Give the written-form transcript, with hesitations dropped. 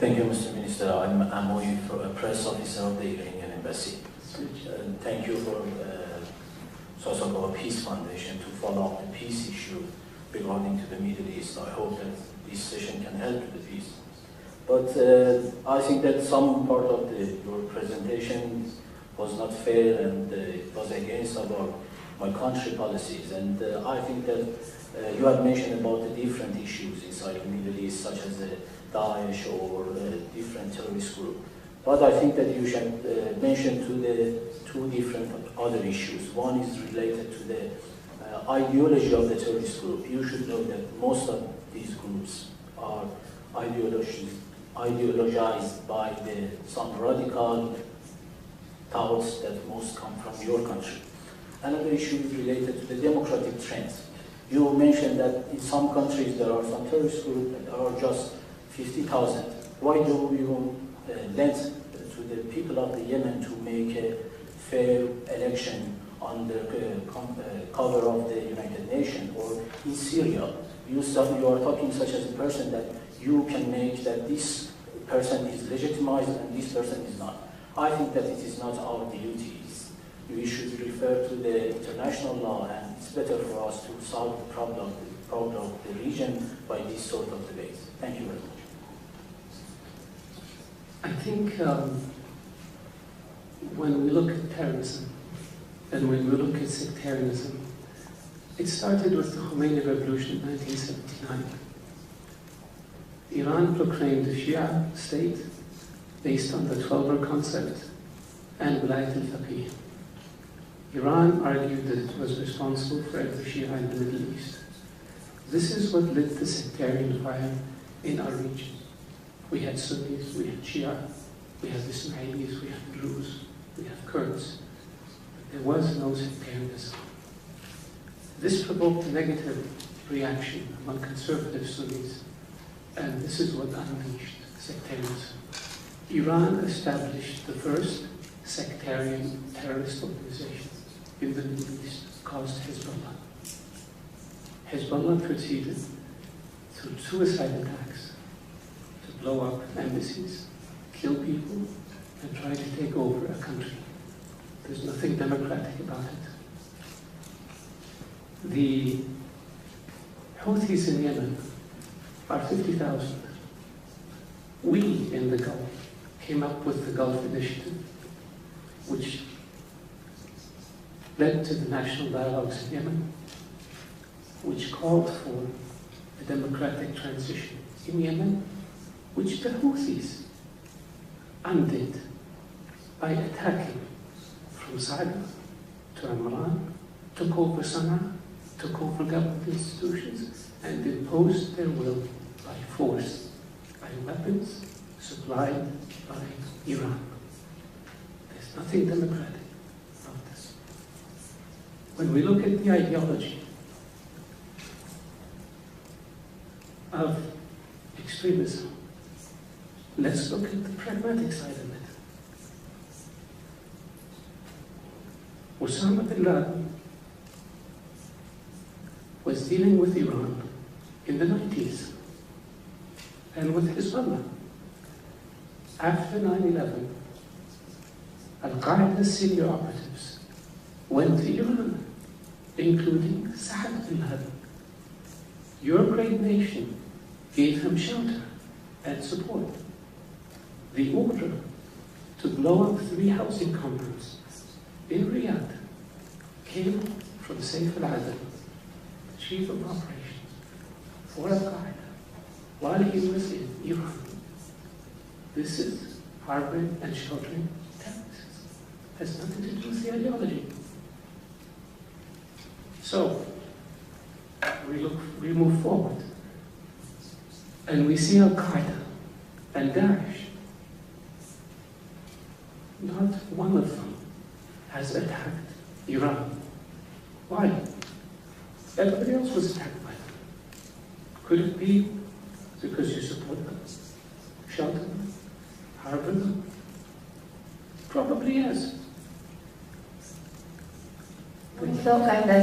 Thank you, Mr. Minister. I'm Amoy, a press officer of the Iranian Embassy. Thank you for Sosakova Peace Foundation to follow up the peace issue regarding to the Middle East. I hope that this session can help to the peace. But I think that some part of your presentation was not fair and it was against my country policies. And I think that you have mentioned about the different issues inside the Middle East, such as Daesh or different terrorist group. But I think that you should mention the two different other issues. One is related to the ideology of the terrorist group. You should know that most of these groups are ideologized by some radical thoughts that most come from your country. Another issue is related to the democratic trends. You mentioned that in some countries there are some terrorist groups that are just 50,000. Why do you let to the people of the Yemen to make a fair election under cover of the United Nations? Or in Syria, you are talking such as a person that you can make that this person is legitimized and this person is not. I think that it is not our duties. We should refer to the international law, and it's better for us to solve the problem of the region by this sort of debate. Thank you very much. I think when we look at terrorism and when we look at sectarianism, it started with the Khomeini Revolution in 1979. Iran proclaimed a Shia state based on the Twelver concept and Wilayat al-Faqih. Iran argued that it was responsible for every Shia in the Middle East. This is what lit the sectarian fire in our region. We had Sunnis, we had Shia, we had Ismailis, we had Druze, we had Kurds. But there was no sectarianism. This provoked a negative reaction among conservative Sunnis, and this is what unleashed sectarianism. Iran established the first sectarian terrorist organization in the Middle East called Hezbollah. Hezbollah proceeded through suicide attacks to blow up embassies, kill people, and try to take over a country. There's nothing democratic about it. The Houthis in Yemen are 50,000. We in the Gulf came up with the Gulf Initiative, which led to the national dialogues in Yemen, which called for a democratic transition in Yemen, which the Houthis undid by attacking from Sa'da to Amman, took over Sana'a, took over government institutions, and imposed their will by force, by weapons supplied by Iran. There's nothing democratic about this. When we look at the ideology of extremism, let's look at the pragmatic side of it. Osama bin Laden was dealing with Iran in the 90s and with Hezbollah. After 9/11, Al-Qaeda's senior operatives went to Iran, including Saad bin Laden. Your great nation gave him shelter and support. The order to blow up 3 housing compounds in Riyadh came from Saif al-Adil, the chief of operations for Al-Qaeda, while he was in Iran. This is harboring and sheltering terrorists. It has nothing to do with the ideology. So, we move forward, and we see Al-Qaeda and Daesh. Not one of them has attacked Iran. Why? Everybody else was attacked by them. Could it be because you support them, shelter them, harbor them? Probably yes. So kind of,